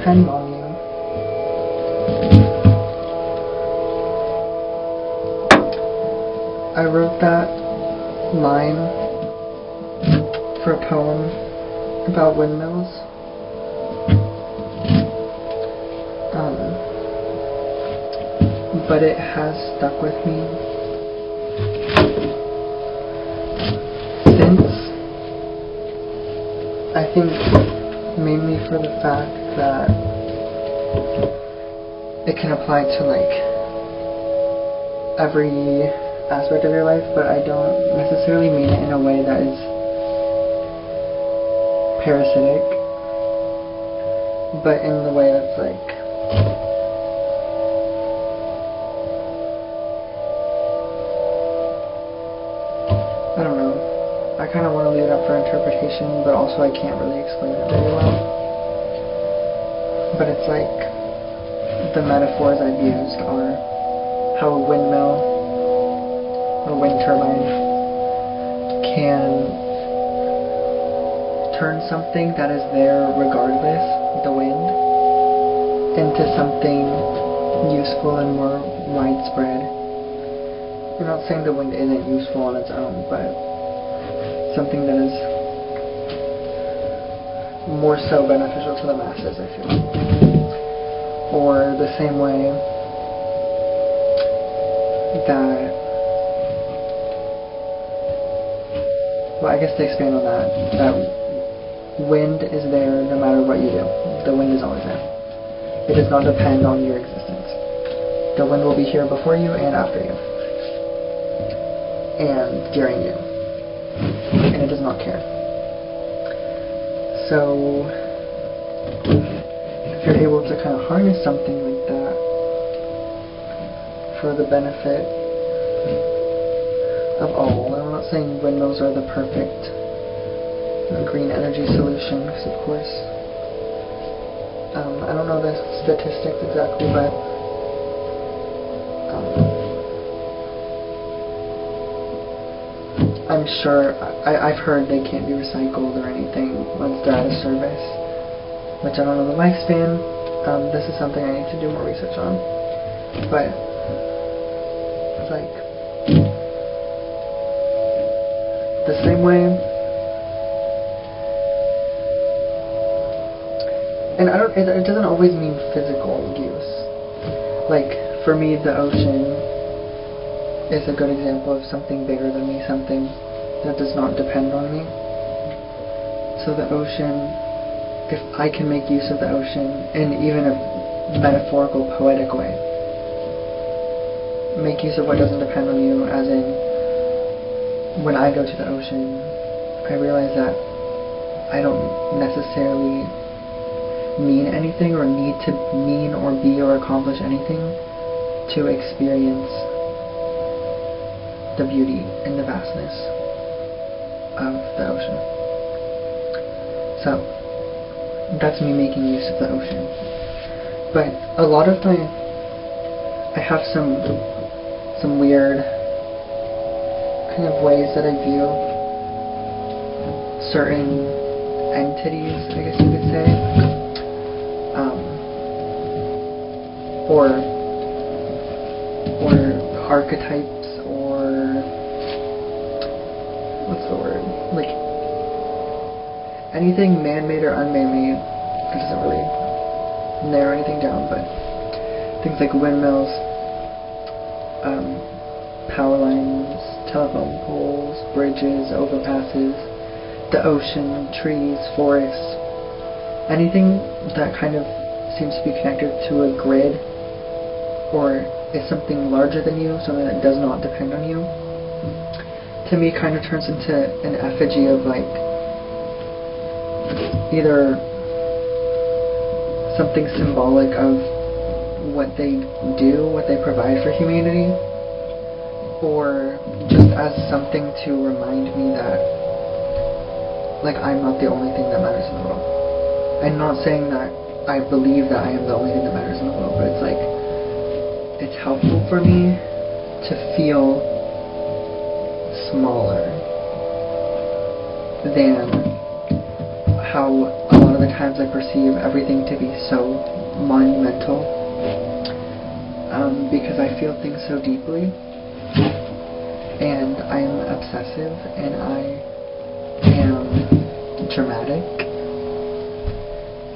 depend on you. I wrote that line for a poem about windmills. But it has stuck with me since. I think mainly for the fact that it can apply to like every aspect of your life, but I don't necessarily mean it in a way that is parasitic, but in the way that's like I don't know. I kind of want to leave it up for interpretation, but also I can't really explain it very well. But it's like the metaphors I've used are how a windmill or wind turbine can turn something that is there regardless, the wind, into something useful and more widespread. I'm not saying the wind isn't useful on its own, but something that is more so beneficial to the masses, I feel. Or the same way that, well, I guess to expand on that wind is there no matter what you do. The wind is always there. It does not depend on your existence. The wind will be here before you and after you. And during you. And it does not care. So, if you're able to kind of harness something like that for the benefit of all, and I'm not saying windmills are the perfect green energy solution, because of course, I don't know the statistics exactly, but I'm sure, I've heard they can't be recycled or anything once they're out of service, which I don't know the lifespan. This is something I need to do more research on. But, it's like, the same way, and it doesn't always mean physical use. Like, for me, the ocean is a good example of something bigger than me, something that does not depend on me. So the ocean, if I can make use of the ocean in even a metaphorical, poetic way, make use of what doesn't depend on you, as in, when I go to the ocean, I realize that I don't necessarily mean anything or need to mean or be or accomplish anything to experience the beauty and the vastness of the ocean. So, that's me making use of the ocean. But a lot of time, I have some weird kind of ways that I view certain entities, I guess you could say, or archetypes, or what's the word? Like anything man-made or unman-made. It doesn't really narrow anything down, but things like windmills, power lines, telephone poles, bridges, overpasses, the ocean, trees, forests, anything that kind of seems to be connected to a grid or is something larger than you, something that does not depend on you, to me kind of turns into an effigy of like either something symbolic of what they do, what they provide for humanity, or just as something to remind me that like I'm not the only thing that matters in the world. I'm not saying that I believe that I am the only thing that matters in the world, but it's like it's helpful for me to feel smaller than how a lot of the other times I perceive everything to be so monumental, because I feel things so deeply, and I'm obsessive, and I am dramatic.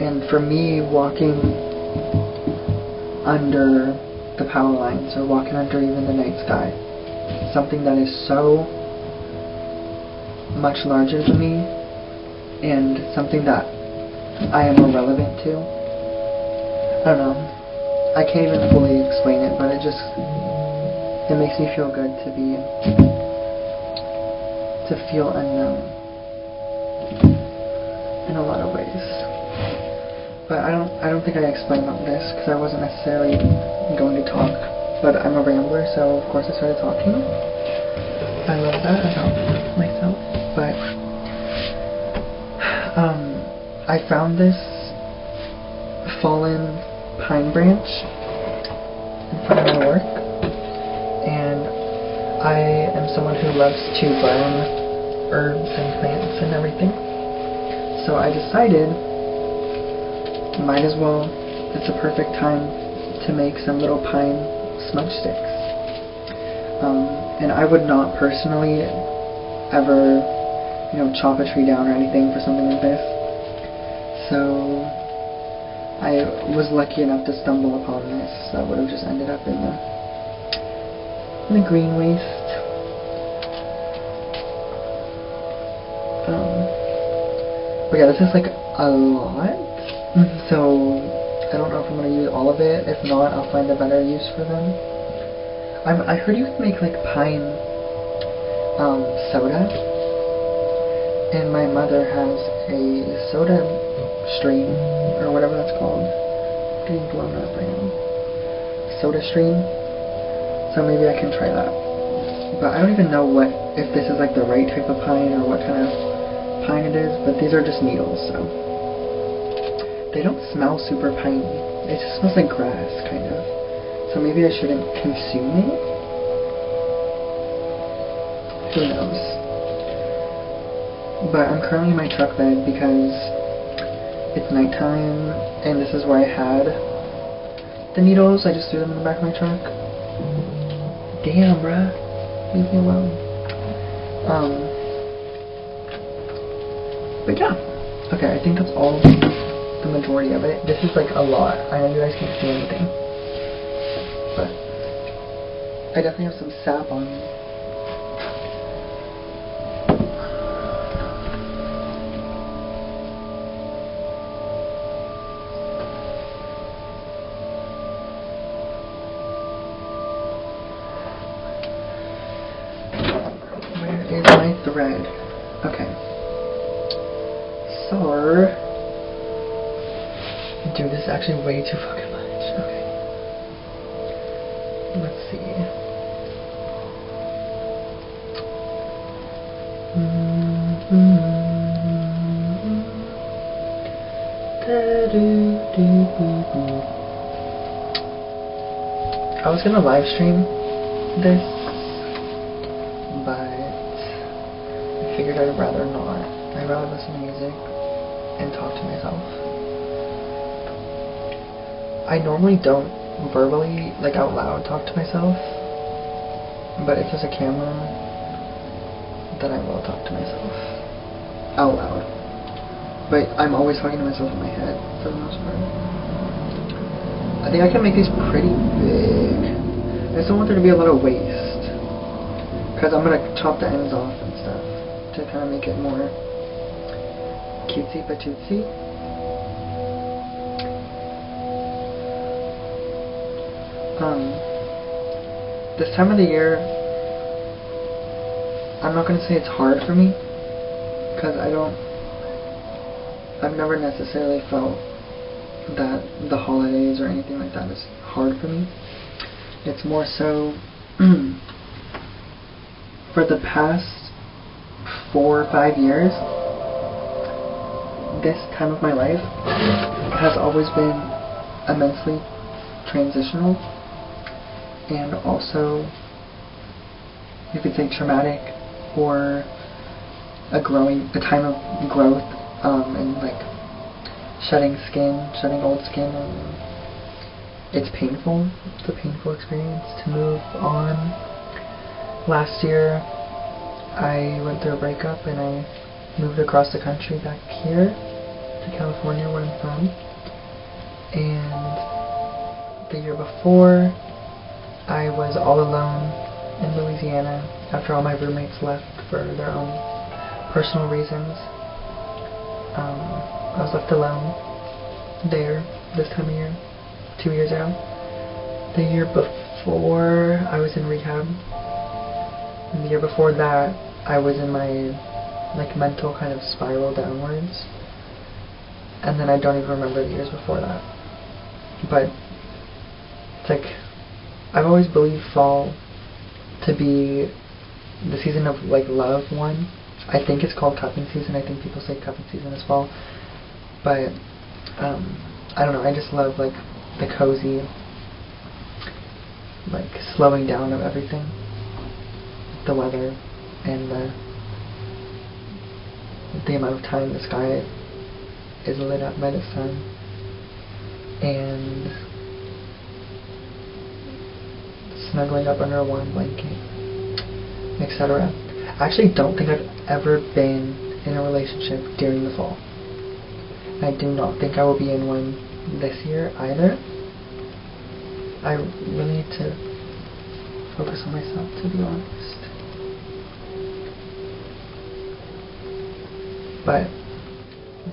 And for me, walking under the power lines, or walking under even the night sky, something that is so much larger than me, and something that I am irrelevant to. I don't know. I can't even fully explain it, but it makes me feel good to feel unknown in a lot of ways. But I don't think I explained all this because I wasn't necessarily going to talk. But I'm a rambler, so of course I started talking. I love that about myself. But I found this fallen pine branch in front of my work, and I am someone who loves to burn herbs and plants and everything. So I decided, might as well, it's a perfect time to make some little pine smudge sticks. And I would not personally ever, chop a tree down or anything for something like this. So I was lucky enough to stumble upon this. That would have just ended up in the green waste. But yeah, this is like a lot. So I don't know if I'm gonna use all of it. If not, I'll find a better use for them. I heard you can make like pine soda, and my mother has a soda stream, or whatever that's called. I'm getting blown up right now. Soda stream. So maybe I can try that. But I don't even know if this is like the right type of pine or what kind of pine it is. But these are just needles, so they don't smell super piney. It just smells like grass, kind of. So maybe I shouldn't consume it? Who knows? But I'm currently in my truck bed because it's nighttime, and this is where I had the needles. I just threw them in the back of my truck. Damn, bruh. Leave me alone. But yeah. Okay, I think that's all the majority of it. This is like a lot. I know you guys can't see anything, but I definitely have some sap on me. Where is my thread? Okay. So dude, this is actually way too fucking much. Okay. Let's see. I was gonna live stream this, but I figured I'd rather not. I'd rather listen to music and talk to myself. I normally don't verbally, like out loud, talk to myself, but if there's a camera, then I will talk to myself out loud. But I'm always talking to myself in my head, for the most part. I think I can make these pretty big. I just don't want there to be a lot of waste, because I'm going to chop the ends off and stuff to kind of make it more cutesy patootsy. This time of the year, I'm not going to say it's hard for me, because I've never necessarily felt that the holidays or anything like that is hard for me. It's more so for the past 4 or 5 years, this time of my life has always been immensely transitional, and also, you could say, traumatic, or a time of growth, and like shedding skin, shedding old skin, and it's painful. It's a painful experience to move on. Last year, I went through a breakup and I moved across the country back here to California, where I'm from. And the year before, I was all alone in Louisiana after all my roommates left for their own personal reasons. I was left alone there this time of year, 2 years ago. The year before, I was in rehab. And the year before that, I was in my mental kind of spiral downwards. And then I don't even remember the years before that. But it's like, I've always believed fall to be the season of love one. I think it's called cupping season. I think people say cupping season is fall. But I don't know, I just love the cozy, slowing down of everything. The weather and the amount of time the sky is lit up by the sun, and snuggling up under a warm blanket, etc. I actually don't think I've ever been in a relationship during the fall. I do not think I will be in one this year either. I really need to focus on myself, to be honest. But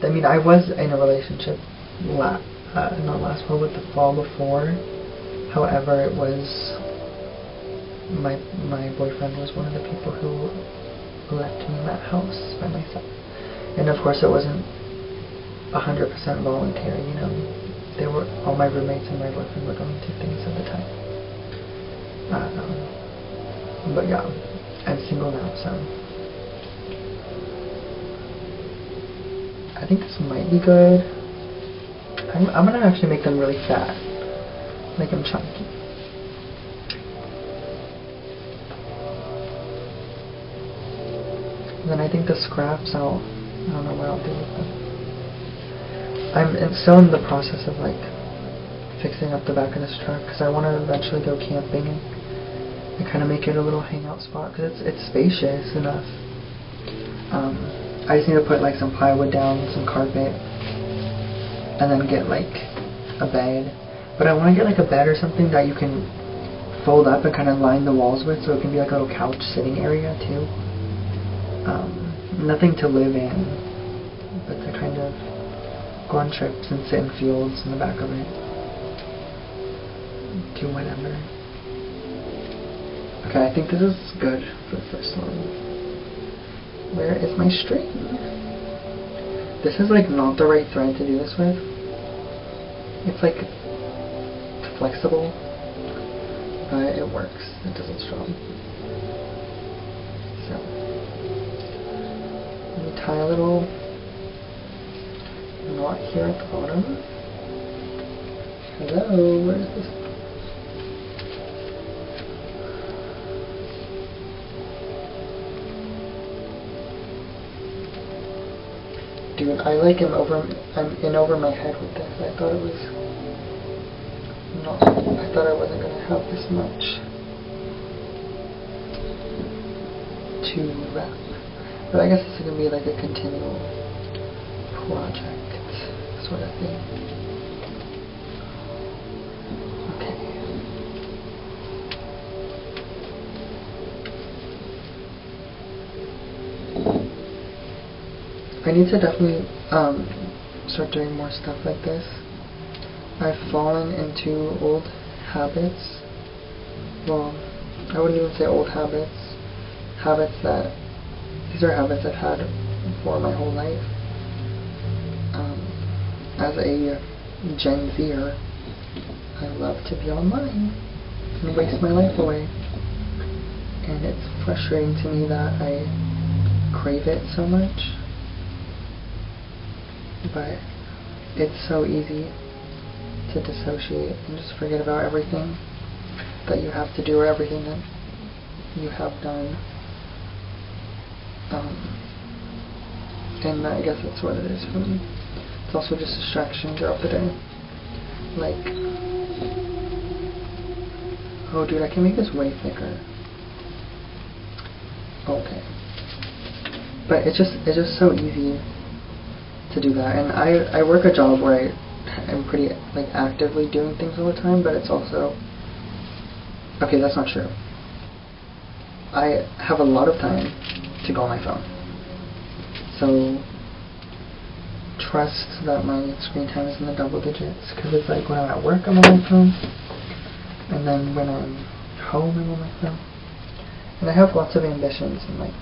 I mean, I was in a relationship not last fall, but the fall before. However, it was my boyfriend was one of the people who left me in that house by myself, and of course it wasn't 100% voluntary. You know, they were all my roommates and my boyfriend were going through things at the time. But yeah, I'm single now, so I think this might be good. I'm gonna actually make them really fat, make them chunky. And then I think the scraps, I don't know what I'll do with them. I'm still in the process of fixing up the back of this truck because I want to eventually go camping and kind of make it a little hangout spot because it's spacious enough. I just need to put some plywood down, some carpet, and then get a bed. But I want to get a bed or something that you can fold up and kind of line the walls with, so it can be a little couch sitting area too. Nothing to live in, but to kind of go on trips and sit in fields in the back of it. Do whatever. Okay, I think this is good for the first one. Where is my string? This is not the right thread to do this with. It's flexible, but it works. It doesn't strong. So let me tie a little knot here at the bottom. Hello, where is this? Dude, I'm in over my head with this. I thought I wasn't gonna have this much to wrap. But I guess it's gonna be a continual project sort of thing. Okay. I need to definitely start doing more stuff like this. I've fallen into old habits. Well, I wouldn't even say old habits. These are habits I've had for my whole life. As a Gen Zer, I love to be online and waste my life away. And it's frustrating to me that I crave it so much. But it's so easy to dissociate and just forget about everything that you have to do or everything that you have done. And I guess that's what it is for me. It's also just distraction throughout the day. Like, oh dude, I can make this way thicker. Okay. But it's just so easy to do that. And I work a job where I'm pretty like actively doing things all the time, but it's also, okay, that's not true. I have a lot of time to go on my phone. So trust that my screen time is in the double digits, because it's like when I'm at work I'm on my phone, and then when I'm home I'm on my phone. And I have lots of ambitions and like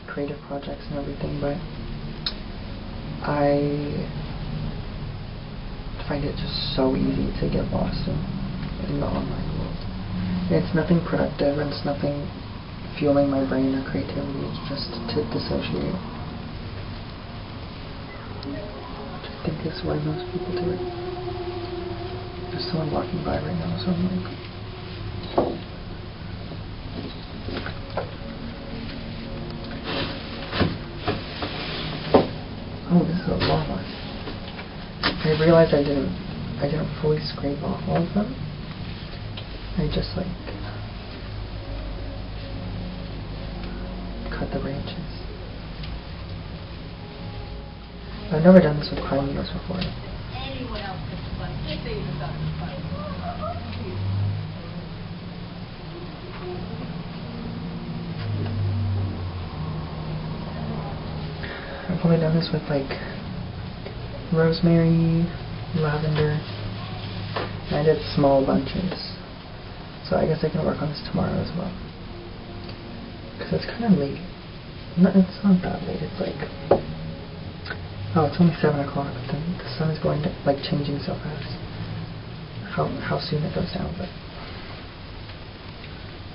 creative projects and everything, but I find it just so easy to get lost in the online world. It's nothing productive and it's nothing fueling my brain or creativity. It's just to dissociate. Which I think is why most people do it. There's someone walking by right now, so I'm like, oh, this is a long one. I realized I didn't fully scrape off all of them. I just like cut the branches. I've never done this with pine needles before. Anyone else that's funny? They say you thought it was funny. I've only done this with like rosemary, lavender, and I did small bunches. So I guess I can work on this tomorrow as well. Because it's kind of late. No, it's not that late. It's like, oh, it's only 7 o'clock. But then the sun is going to, like, changing so fast. How soon it goes down, but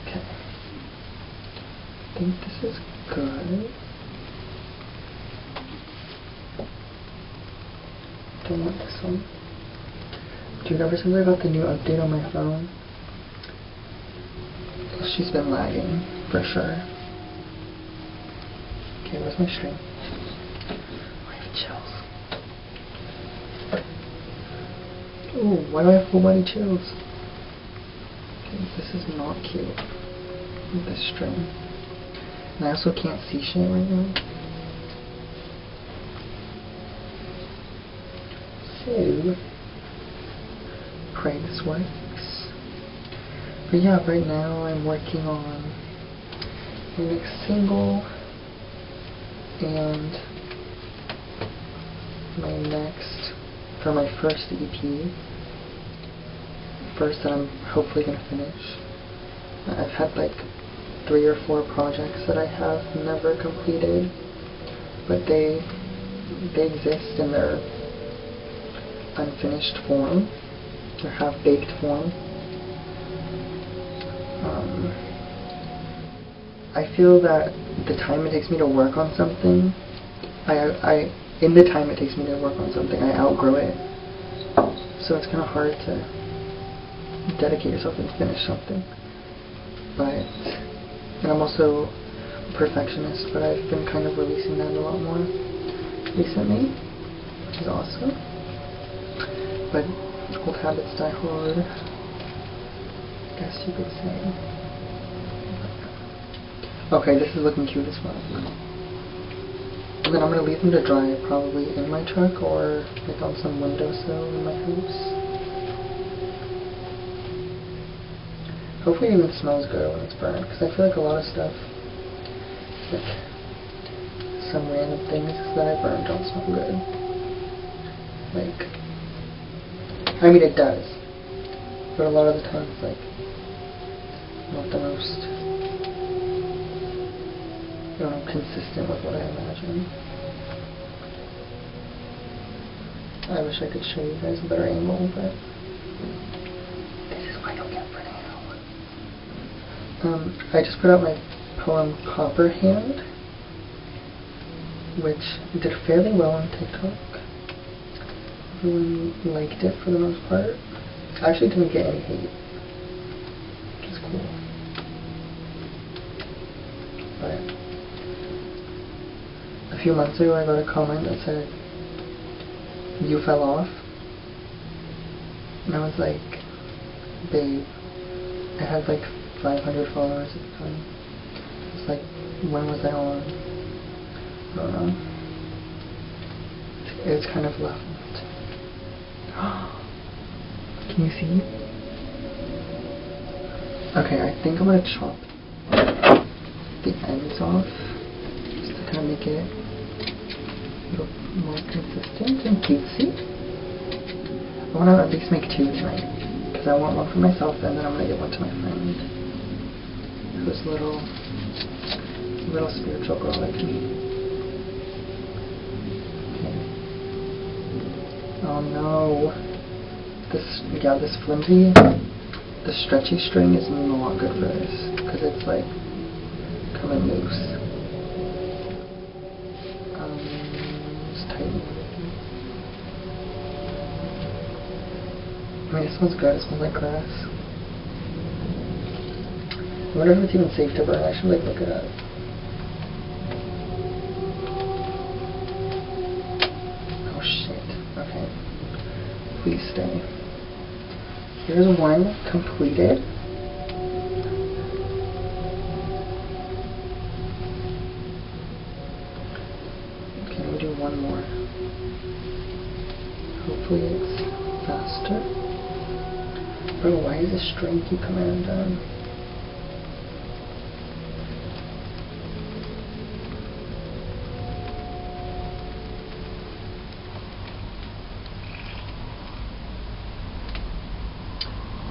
okay. I think this is good. Don't want this one. Dude, ever since I got the new update on my phone, she's been lagging, for sure. Okay, where's my string? I have chills. Ooh, why do I have full body chills? Okay, this is not cute. With this string. And I also can't see shit right now. So, pray this works. But yeah, right now I'm working on my next single and for my first EP. First that I'm hopefully gonna finish. I've had like 3 or 4 projects that I have never completed, but they exist in their unfinished form, or half-baked form. I feel that the time it takes me to work on something, in the time it takes me to work on something, I outgrow it. So it's kind of hard to dedicate yourself and finish something. And I'm also a perfectionist, but I've been kind of releasing that a lot more recently, which is awesome. But old habits die hard, I guess you could say. Okay, this is looking cute as well. And then I'm going to leave them to dry probably in my truck or like on some windowsill in my house. Hopefully it even smells good when it's burned, because I feel like a lot of stuff, like some random things that I burned don't smell good. Like, I mean it does, but a lot of the time it's like not the most, I don't know, consistent with what I imagine. I wish I could show you guys a better angle, but this is what you'll get for now. I just put out my poem Copper Hand, which did fairly well on TikTok. Everyone liked it for the most part. I actually didn't get any hate, which is cool. But a few months ago I got a comment that said you fell off. And I was like, babe, I had like 500 followers at the time. It's like, when was I on? I don't know. It's kind of leveled. Can you see? Okay, I think I'm gonna chop the ends off just to kind of make it a little more consistent and cutesy. I want to at least make 2 tonight because I want one for myself and then I'm gonna give one to my friend who's a little spiritual girl like me. Okay. Oh no. This flimsy, the stretchy string is not good for this because it's like coming loose. Just tighten it. I mean, it smells good. It smells like grass. I wonder if it's even safe to burn. I should like look it up. Oh shit. Okay. Please stay. Here's one completed. Okay, let me do one more. Hopefully it's faster. Bro, why does this string keep coming undone?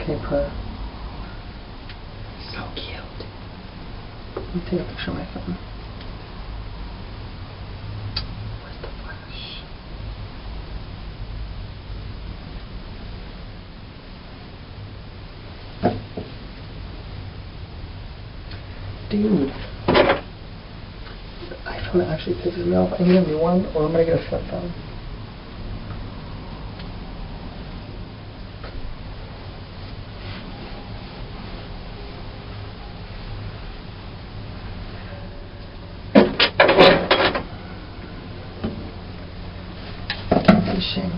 Okay, per. So cute. Let me take a picture of my phone. Where's the flash? Dude. The iPhone actually pisses me off. I need a new one or I'm gonna get a flip phone. Shame.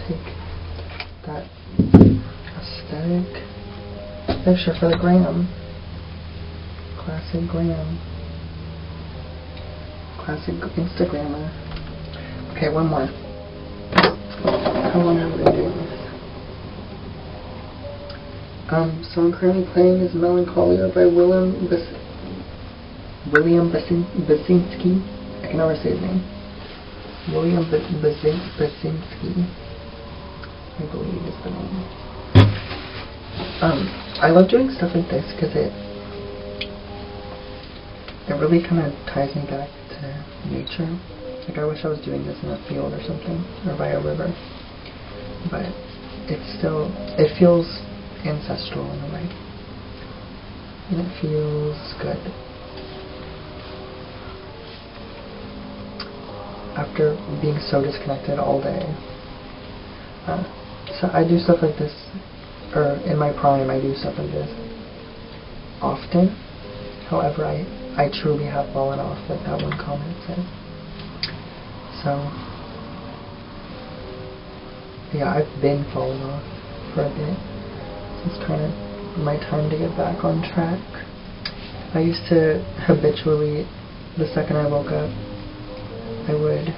Take that aesthetic picture for the gram. Classic gram. Classic Instagrammer. Okay, one more. How long have we been doing this? So I'm currently playing is Melancholia by William Basinski. I can never say his name. William Basinski, I believe is the name. I love doing stuff like this because it really kind of ties me back to nature. Like I wish I was doing this in a field or something, or by a river. But it feels ancestral in a way. And it feels good. After being so disconnected all day. So I do stuff like this, or in my prime I do stuff like this often. However, I truly have fallen off, like that one comment said. So, yeah, I've been falling off for a bit. So it's kind of my time to get back on track. I used to habitually, the second I woke up, I would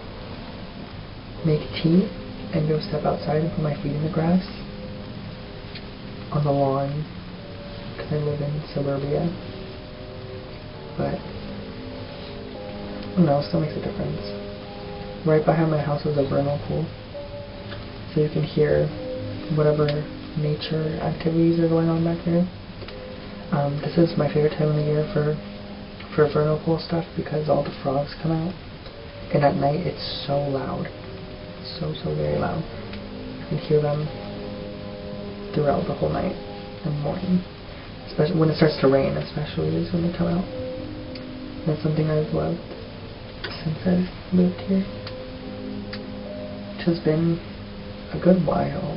make tea and go step outside and put my feet in the grass on the lawn, because I live in suburbia. But, no, it still makes a difference. Right behind my house is a vernal pool, so you can hear whatever nature activities are going on back there. This is my favorite time of the year for vernal pool stuff because all the frogs come out, and at night it's so loud, so very loud. You can hear them throughout the whole night and morning, especially when it starts to rain. Especially is when they come out. That's something I've loved since I've moved here, which has been a good while.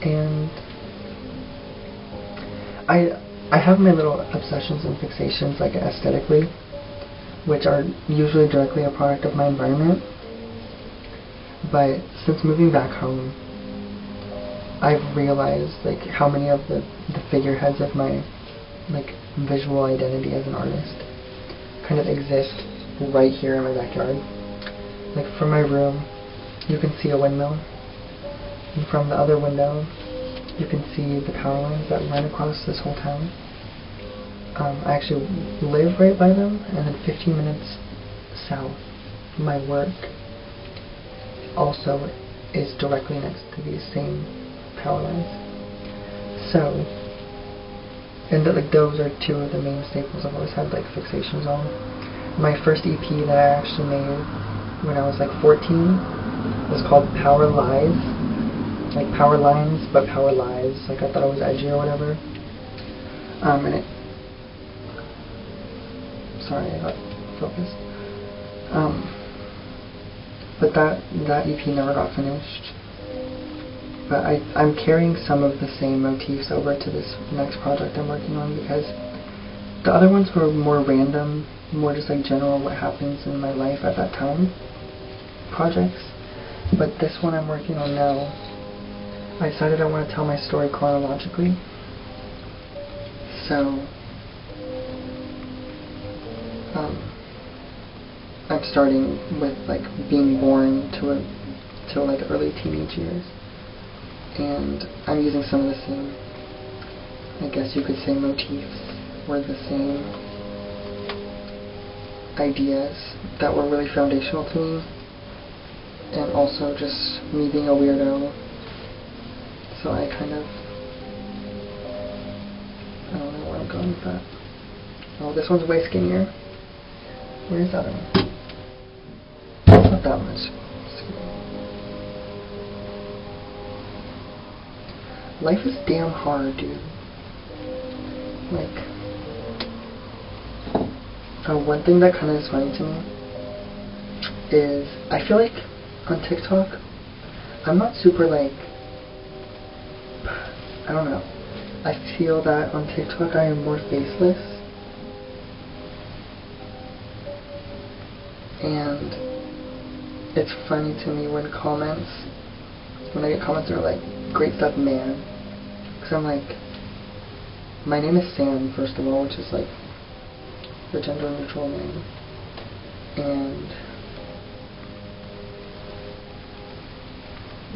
And I have my little obsessions and fixations, like aesthetically, which are usually directly a product of my environment. But since moving back home, I've realized like how many of the figureheads of my like visual identity as an artist kind of exist right here in my backyard. Like from my room, you can see a windmill, and from the other window, you can see the power lines that run across this whole town. I actually live right by them, and then 15 minutes south, my work also is directly next to these same power lines. So, and like those are two of the main staples I've always had like fixations on. My first EP that I actually made when I was like 14 was called Power Lies, like Power Lines but Power Lies. Like I thought it was edgy or whatever. And it, sorry, I got focused. But that EP never got finished. But I'm carrying some of the same motifs over to this next project I'm working on, because the other ones were more random, more just like general what happens in my life at that time projects. But this one I'm working on now, I decided I want to tell my story chronologically. So I'm starting with like being born to like early teenage years, and I'm using some of the same, I guess you could say, motifs or the same ideas that were really foundational to me, and also just me being a weirdo. So I kind of, I don't know where I'm going with that. Oh, this one's way skinnier. Where's that one? Not that much. Life is damn hard, dude. Like, one thing that kind of is funny to me is I feel like on TikTok, I'm not super like, I don't know. I feel that on TikTok I am more faceless. And it's funny to me when I get comments that are like, great stuff, man. Because I'm like, my name is Sam, first of all, which is like the gender neutral name. And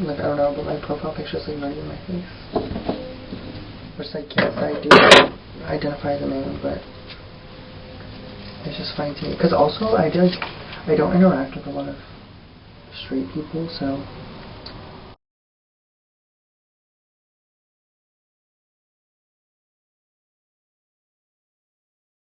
like, I don't know, but my profile picture is like not even my face. Which like, yes, I do identify as a man, but it's just funny to me. Because also, I don't interact with a lot of straight people, so